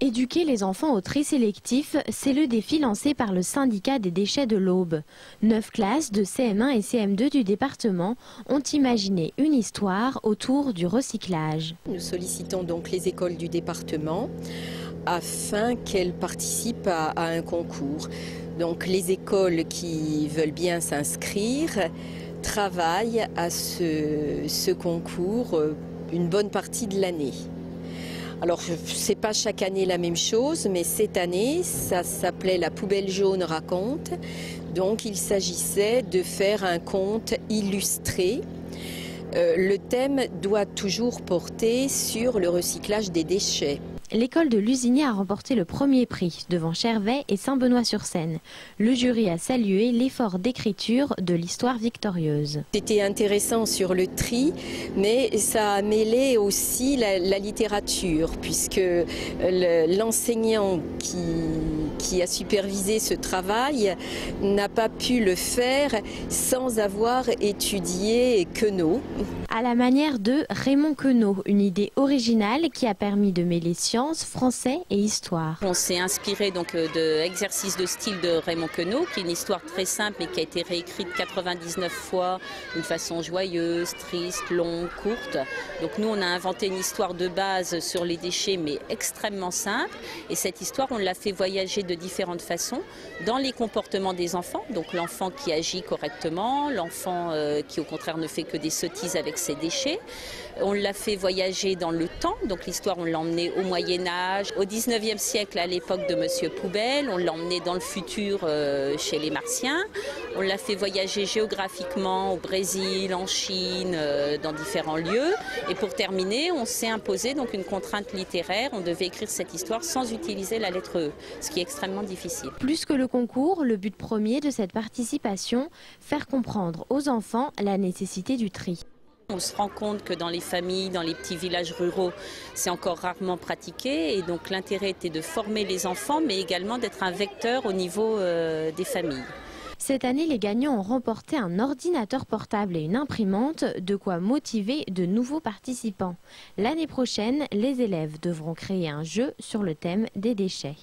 Éduquer les enfants au tri sélectif, c'est le défi lancé par le syndicat des déchets de l'Aube. 9 classes de CM1 et CM2 du département ont imaginé une histoire autour du recyclage. Nous sollicitons donc les écoles du département afin qu'elles participent à un concours. Donc les écoles qui veulent bien s'inscrire travaillent à ce concours une bonne partie de l'année. Alors, ce n'est pas chaque année la même chose, mais cette année, ça s'appelait La poubelle jaune raconte. Donc, il s'agissait de faire un conte illustré. Le thème doit toujours porter sur le recyclage des déchets. L'école de Lusigny a remporté le premier prix devant Chervais et Saint-Benoît-sur-Seine. Le jury a salué l'effort d'écriture de l'histoire victorieuse. C'était intéressant sur le tri, mais ça a mêlé aussi la littérature, puisque l'enseignant qui a supervisé ce travail n'a pas pu le faire sans avoir étudié Queneau. À la manière de Raymond Queneau, une idée originale qui a permis de mêler sciences, français et histoire. On s'est inspiré donc de l'exercice de style de Raymond Queneau, qui est une histoire très simple mais qui a été réécrite 99 fois d'une façon joyeuse, triste, longue, courte. Donc nous on a inventé une histoire de base sur les déchets mais extrêmement simple, et cette histoire on l'a fait voyager de différentes façons dans les comportements des enfants, donc l'enfant qui agit correctement, l'enfant qui au contraire ne fait que des sottises avec ses déchets. On l'a fait voyager dans le temps, donc l'histoire on l'a emmené au Moyen-Âge, au 19e siècle à l'époque de Monsieur Poubelle, on l'a emmené dans le futur chez les Martiens, on l'a fait voyager géographiquement au Brésil, en Chine, dans différents lieux, et pour terminer on s'est imposé donc une contrainte littéraire, on devait écrire cette histoire sans utiliser la lettre E, ce qui est extrêmement difficile. Plus que le concours, le but premier de cette participation, faire comprendre aux enfants la nécessité du tri. On se rend compte que dans les familles, dans les petits villages ruraux, c'est encore rarement pratiqué, et donc l'intérêt était de former les enfants mais également d'être un vecteur au niveau des familles. Cette année, les gagnants ont remporté un ordinateur portable et une imprimante, de quoi motiver de nouveaux participants. L'année prochaine, les élèves devront créer un jeu sur le thème des déchets.